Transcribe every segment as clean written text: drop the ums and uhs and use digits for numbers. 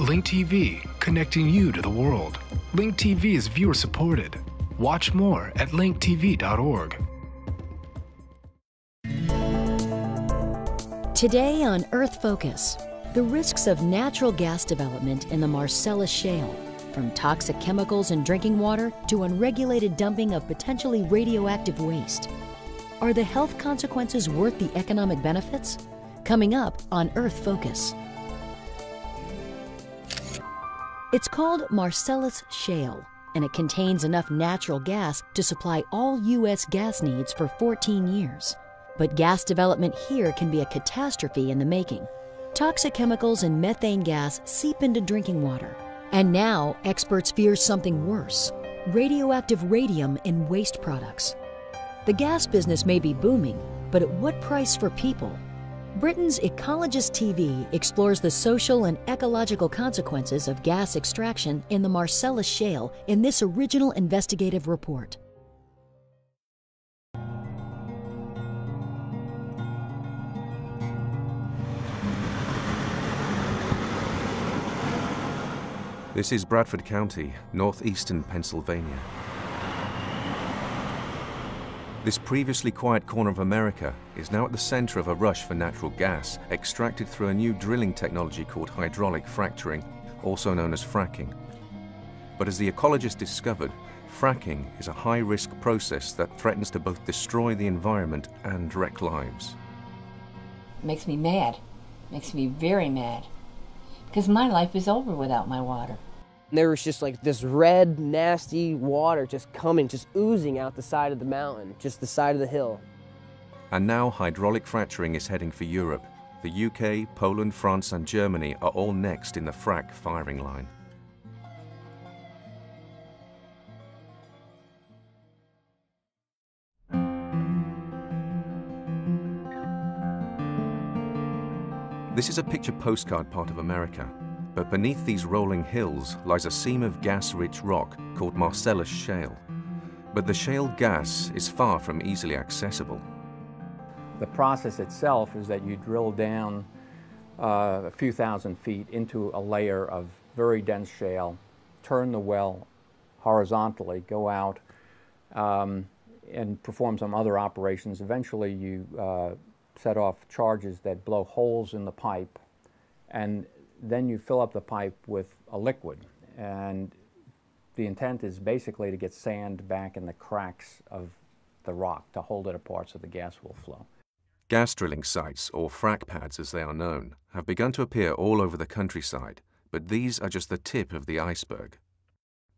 Link TV, connecting you to the world. Link TV is viewer supported. Watch more at linktv.org. Today on Earth Focus, the risks of natural gas development in the Marcellus Shale, from toxic chemicals in drinking water to unregulated dumping of potentially radioactive waste. Are the health consequences worth the economic benefits? Coming up on Earth Focus. It's called Marcellus Shale, and it contains enough natural gas to supply all U.S. gas needs for 14 years. But gas development here can be a catastrophe in the making. Toxic chemicals and methane gas seep into drinking water. And now, experts fear something worse: radioactive radium in waste products. The gas business may be booming, but at what price for people? Britain's Ecologist TV explores the social and ecological consequences of gas extraction in the Marcellus Shale in this original investigative report. This is Bradford County, northeastern Pennsylvania. This previously quiet corner of America is now at the center of a rush for natural gas extracted through a new drilling technology called hydraulic fracturing, also known as fracking. But as the ecologist discovered, fracking is a high-risk process that threatens to both destroy the environment and wreck lives. It makes me mad. It makes me very mad. Because my life is over without my water. There was just like this red, nasty water just coming, just oozing out the side of the mountain, just the side of the hill. And now hydraulic fracturing is heading for Europe. The UK, Poland, France and Germany are all next in the frack firing line. This is a picture postcard part of America, but beneath these rolling hills lies a seam of gas-rich rock called Marcellus Shale. But the shale gas is far from easily accessible. The process itself is that you drill down a few thousand feet into a layer of very dense shale, turn the well horizontally, go out and perform some other operations. Eventually you set off charges that blow holes in the pipe, and then you fill up the pipe with a liquid. And the intent is basically to get sand back in the cracks of the rock to hold it apart so the gas will flow. Gas drilling sites, or frack pads as they are known, have begun to appear all over the countryside, but these are just the tip of the iceberg.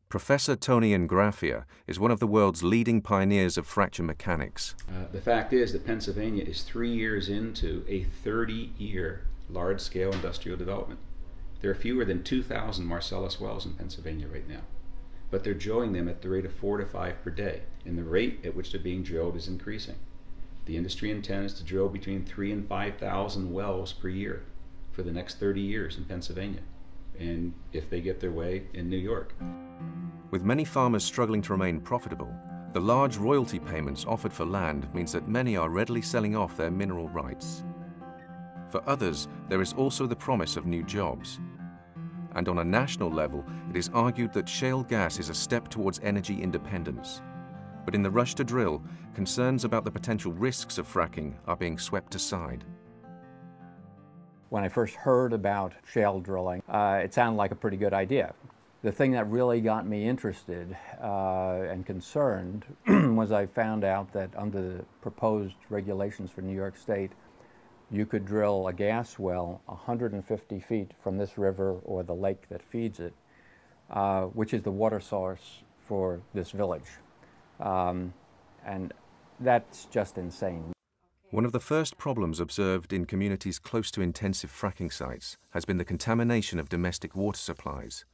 Professor Tony Ingraffia is one of the world's leading pioneers of fracture mechanics. The fact is that Pennsylvania is 3 years into a 30-year large-scale industrial development. There are fewer than 2,000 Marcellus wells in Pennsylvania right now, but they're drilling them at the rate of 4 to 5 per day, and the rate at which they're being drilled is increasing. The industry intends to drill between 3,000 and 5,000 wells per year for the next 30 years in Pennsylvania, and if they get their way, in New York. With many farmers struggling to remain profitable, the large royalty payments offered for land means that many are readily selling off their mineral rights. For others, there is also the promise of new jobs. And on a national level, it is argued that shale gas is a step towards energy independence. But in the rush to drill, concerns about the potential risks of fracking are being swept aside. When I first heard about shale drilling, it sounded like a pretty good idea. The thing that really got me interested and concerned was I found out that under the proposed regulations for New York State, you could drill a gas well 150 feet from this river or the lake that feeds it, which is the water source for this village. And that's just insane. One of the first problems observed in communities close to intensive fracking sites has been the contamination of domestic water supplies.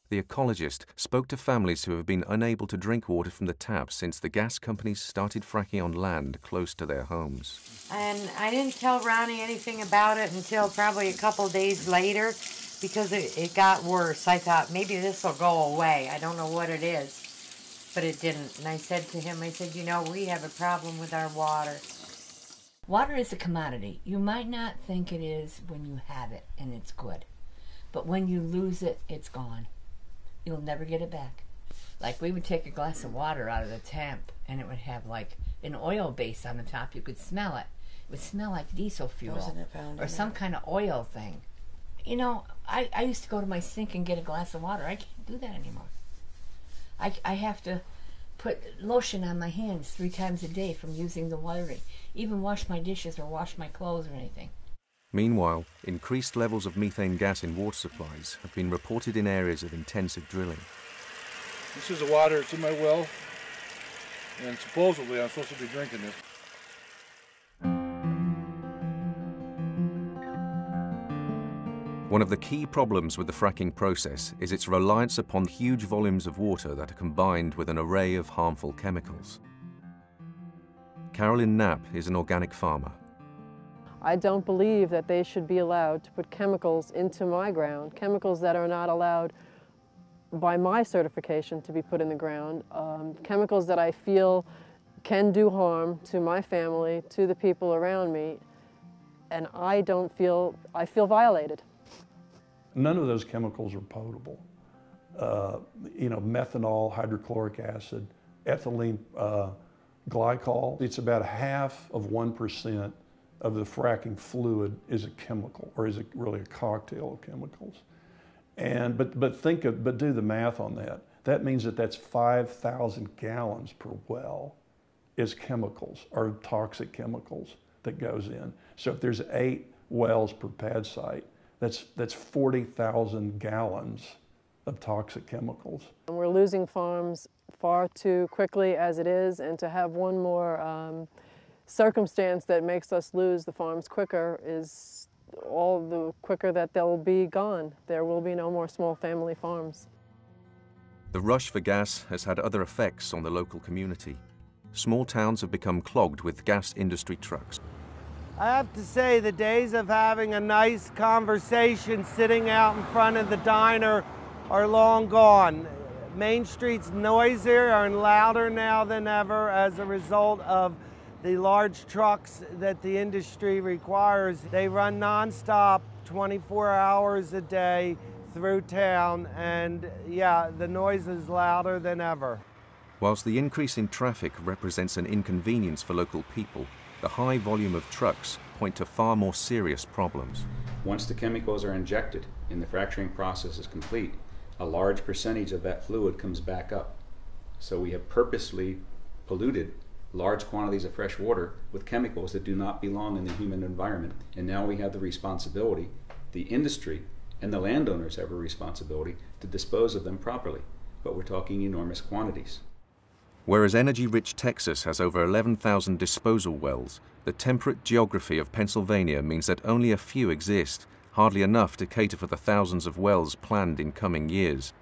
The ecologist spoke to families who have been unable to drink water from the tap since the gas companies started fracking on land close to their homes. And I didn't tell Ronnie anything about it until probably a couple days later because it got worse. I thought maybe this will go away. I don't know what it is, but it didn't. And I said to him, I said, you know, we have a problem with our water. Water is a commodity. You might not think it is when you have it and it's good. But when you lose it, it's gone. You'll never get it back. Like, we would take a glass of water out of the tap, and it would have like an oil base on the top. You could smell it. It would smell like diesel fuel or some kind of oil thing. You know, I used to go to my sink and get a glass of water. I can't do that anymore. I have to put lotion on my hands 3 times a day from using the wiring. Even wash my dishes or wash my clothes or anything. Meanwhile, increased levels of methane gas in water supplies have been reported in areas of intensive drilling. This is the water that's in my well, and supposedly I'm supposed to be drinking this. One of the key problems with the fracking process is its reliance upon huge volumes of water that are combined with an array of harmful chemicals. Carolyn Knapp is an organic farmer. I don't believe that they should be allowed to put chemicals into my ground, chemicals that are not allowed by my certification to be put in the ground, chemicals that I feel can do harm to my family, to the people around me, and I feel violated. None of those chemicals are potable. You know, methanol, hydrochloric acid, ethylene glycol, it's about 1/2% of the fracking fluid is a chemical, or is it really a cocktail of chemicals. And but do the math on that. That means that's 5,000 gallons per well is chemicals, or toxic chemicals that goes in. So if there's 8 wells per pad site, that's 40,000 gallons of toxic chemicals. And we're losing farms far too quickly as it is, and to have one more circumstance that makes us lose the farms quicker is all the quicker that they'll be gone. There will be no more small family farms. The rush for gas has had other effects on the local community. Small towns have become clogged with gas industry trucks. I have to say, the days of having a nice conversation sitting out in front of the diner are long gone. Main Street's noisier and louder now than ever as a result of the large trucks that the industry requires. They run nonstop 24 hours a day through town, and yeah, the noise is louder than ever. Whilst the increase in traffic represents an inconvenience for local people, the high volume of trucks point to far more serious problems. Once the chemicals are injected and the fracturing process is complete, a large percentage of that fluid comes back up. So we have purposely polluted large quantities of fresh water with chemicals that do not belong in the human environment. And now we have the responsibility, the industry and the landowners have a responsibility to dispose of them properly. But we're talking enormous quantities. Whereas energy-rich Texas has over 11,000 disposal wells, the temperate geography of Pennsylvania means that only a few exist, hardly enough to cater for the thousands of wells planned in coming years.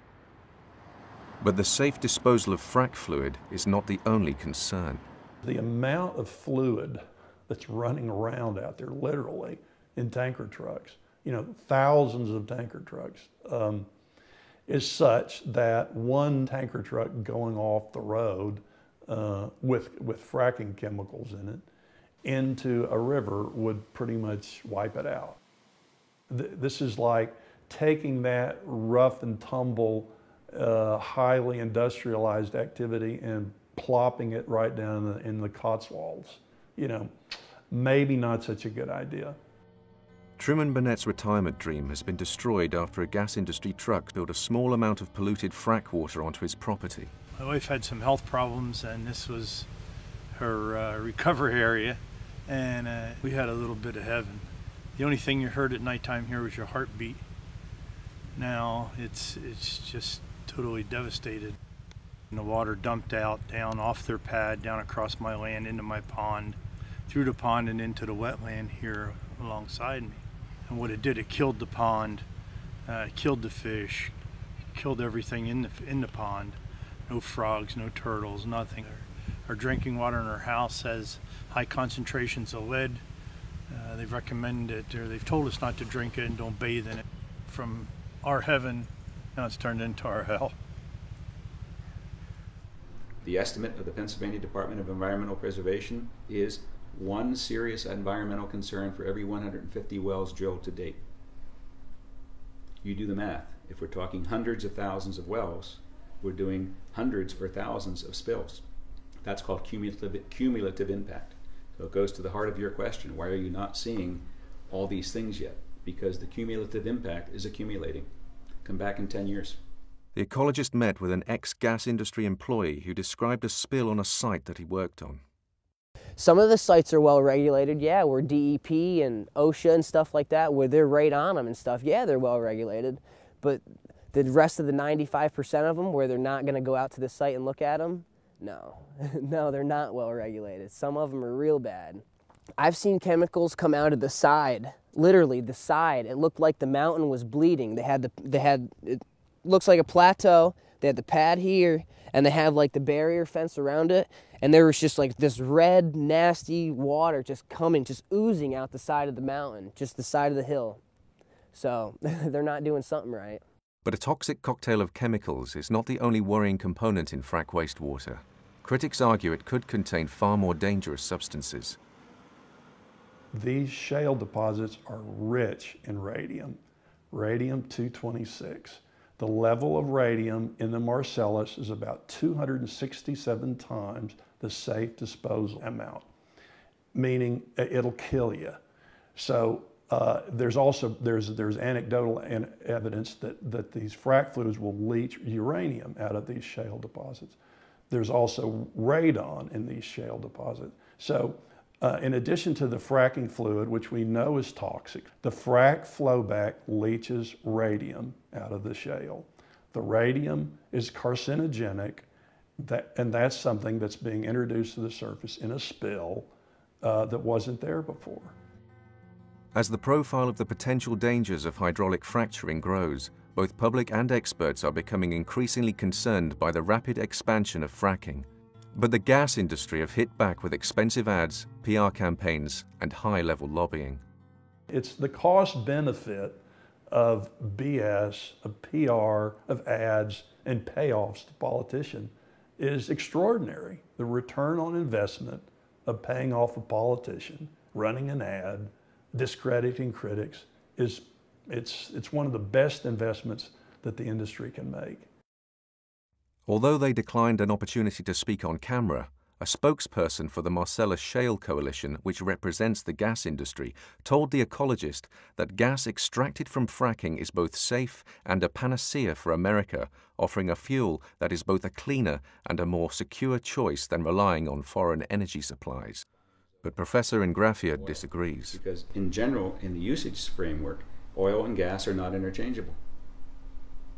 But the safe disposal of frac fluid is not the only concern. The amount of fluid that's running around out there, literally, in tanker trucks, you know, thousands of tanker trucks, is such that one tanker truck going off the road with fracking chemicals in it into a river would pretty much wipe it out. This is like taking that rough and tumble, highly industrialized activity and plopping it right down in the Cotswolds. You know, maybe not such a good idea. Truman Burnett's retirement dream has been destroyed after a gas industry truck spilled a small amount of polluted frack water onto his property. My wife had some health problems, and this was her recovery area, and we had a little bit of heaven. The only thing you heard at nighttime here was your heartbeat. Now it's just totally devastated. And the water dumped out, down off their pad, down across my land, into my pond, through the pond and into the wetland here alongside me. And what it did, it killed the pond, killed the fish, killed everything in the pond. No frogs, no turtles, nothing. Our drinking water in our house has high concentrations of lead. They've recommended it, or they've told us not to drink it and don't bathe in it. From our heaven, now it's turned into our hell. The estimate of the Pennsylvania Department of Environmental Preservation is one serious environmental concern for every 150 wells drilled to date. You do the math. If we're talking hundreds of thousands of wells, we're doing hundreds or thousands of spills. That's called cumulative impact. So it goes to the heart of your question. Why are you not seeing all these things yet? Because the cumulative impact is accumulating. Come back in 10 years. The ecologist met with an ex-gas industry employee who described a spill on a site that he worked on. Some of the sites are well regulated, yeah, where DEP and OSHA and stuff like that, where they're right on them and stuff, yeah, they're well regulated. But the rest of the 95% of them where they're not going to go out to the site and look at them, no. No, they're not well regulated. Some of them are real bad. I've seen chemicals come out of the side, literally the side. It looked like the mountain was bleeding. It looks like a plateau. They had the pad here, and they have like the barrier fence around it, and there was just like this red, nasty water just coming, just oozing out the side of the mountain, just the side of the hill. So they're not doing something right. But a toxic cocktail of chemicals is not the only worrying component in frack wastewater. Critics argue it could contain far more dangerous substances. These shale deposits are rich in radium, radium-226. The level of radium in the Marcellus is about 267 times the safe disposal amount, meaning it'll kill you. So there's anecdotal evidence that these frac fluids will leach uranium out of these shale deposits. There's also radon in these shale deposits. So in addition to the fracking fluid, which we know is toxic, the frac flowback leaches radium out of the shale. The radium is carcinogenic, and that's something that's being introduced to the surface in a spill that wasn't there before. As the profile of the potential dangers of hydraulic fracturing grows, both public and experts are becoming increasingly concerned by the rapid expansion of fracking. But the gas industry have hit back with expensive ads, PR campaigns, and high-level lobbying. It's the cost-benefit of BS, of PR, of ads, and payoffs to politicians is extraordinary. The return on investment of paying off a politician, running an ad, discrediting critics, it's one of the best investments that the industry can make. Although they declined an opportunity to speak on camera, a spokesperson for the Marcellus Shale Coalition, which represents the gas industry, told The Ecologist that gas extracted from fracking is both safe and a panacea for America, offering a fuel that is both a cleaner and a more secure choice than relying on foreign energy supplies. But Professor Ingrafia disagrees. Because in general, in the usage framework, oil and gas are not interchangeable.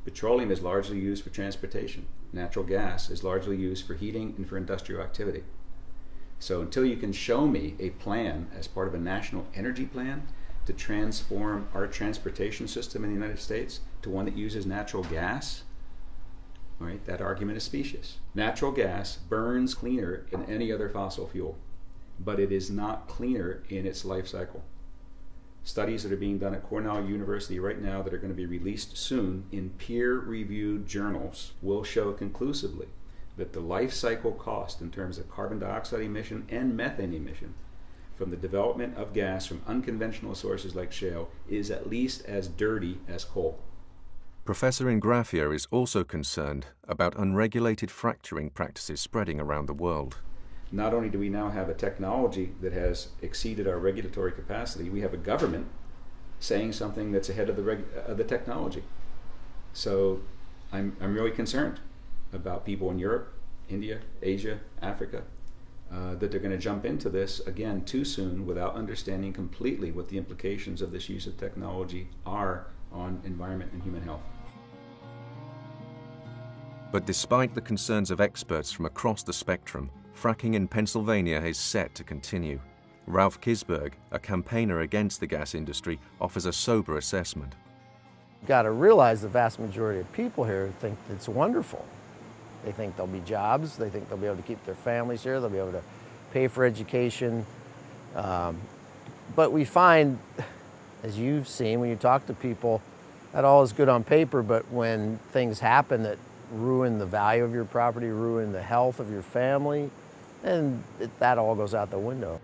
Petroleum is largely used for transportation. Natural gas is largely used for heating and for industrial activity. So until you can show me a plan as part of a national energy plan to transform our transportation system in the United States to one that uses natural gas, all right, that argument is specious. Natural gas burns cleaner than any other fossil fuel, but it is not cleaner in its life cycle. Studies that are being done at Cornell University right now that are going to be released soon in peer-reviewed journals will show conclusively that the life cycle cost in terms of carbon dioxide emission and methane emission from the development of gas from unconventional sources like shale is at least as dirty as coal. Professor Ingrafia is also concerned about unregulated fracturing practices spreading around the world. Not only do we now have a technology that has exceeded our regulatory capacity, we have a government saying something that's ahead of the technology. So I'm really concerned about people in Europe, India, Asia, Africa, that they're going to jump into this again too soon without understanding completely what the implications of this use of technology are on environment and human health. But despite the concerns of experts from across the spectrum, fracking in Pennsylvania is set to continue. Ralph Kisberg, a campaigner against the gas industry, offers a sober assessment. You've got to realize the vast majority of people here think it's wonderful. They think there'll be jobs, they think they'll be able to keep their families here, they'll be able to pay for education. But we find, as you've seen when you talk to people, that all is good on paper, but when things happen that ruin the value of your property, ruin the health of your family, and that all goes out the window.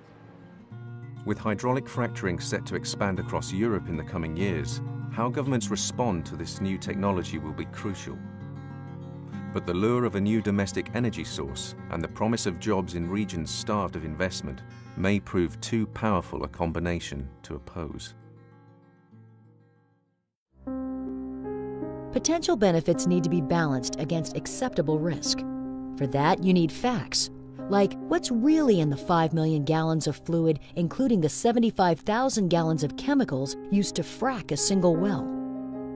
With hydraulic fracturing set to expand across Europe in the coming years, How governments respond to this new technology will be crucial. But the lure of a new domestic energy source and the promise of jobs in regions starved of investment may prove too powerful a combination to oppose. Potential benefits need to be balanced against acceptable risk. For that, you need facts, like what's really in the 5 million gallons of fluid, including the 75,000 gallons of chemicals used to frack a single well.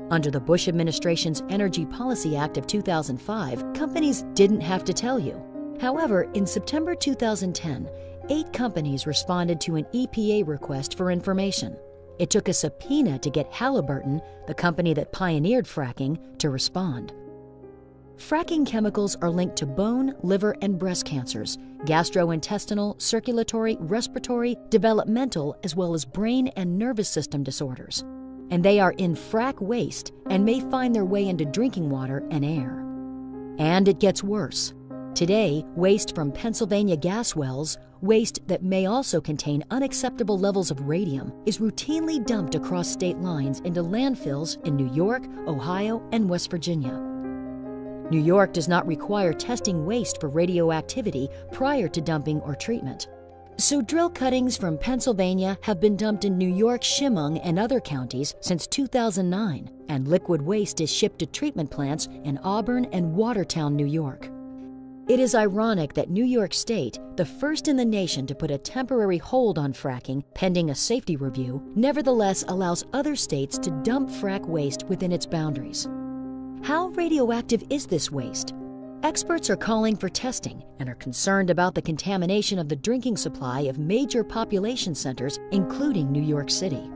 Under the Bush administration's Energy Policy Act of 2005, companies didn't have to tell you. However, in September 2010, 8 companies responded to an EPA request for information. It took a subpoena to get Halliburton, the company that pioneered fracking, to respond. Fracking chemicals are linked to bone, liver, and breast cancers, gastrointestinal, circulatory, respiratory, developmental, as well as brain and nervous system disorders. And they are in frack waste and may find their way into drinking water and air. And it gets worse. Today, waste from Pennsylvania gas wells, waste that may also contain unacceptable levels of radium, is routinely dumped across state lines into landfills in New York, Ohio, and West Virginia. New York does not require testing waste for radioactivity prior to dumping or treatment. So drill cuttings from Pennsylvania have been dumped in New York, Chemung, and other counties since 2009, and liquid waste is shipped to treatment plants in Auburn and Watertown, New York. It is ironic that New York State, the first in the nation to put a temporary hold on fracking pending a safety review, nevertheless allows other states to dump frack waste within its boundaries. How radioactive is this waste? Experts are calling for testing and are concerned about the contamination of the drinking supply of major population centers, including New York City.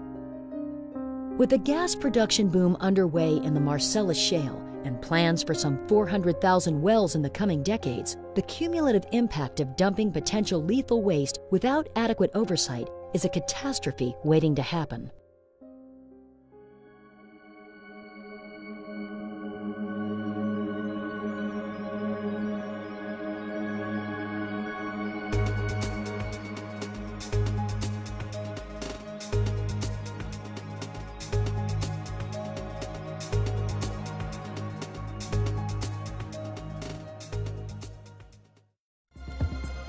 With a gas production boom underway in the Marcellus Shale and plans for some 400,000 wells in the coming decades, the cumulative impact of dumping potential lethal waste without adequate oversight is a catastrophe waiting to happen.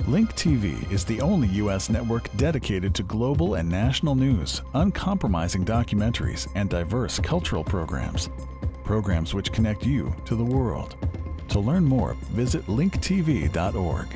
Link TV is the only U.S. network dedicated to global and national news, uncompromising documentaries, and diverse cultural programs. Programs which connect you to the world. To learn more, visit linktv.org.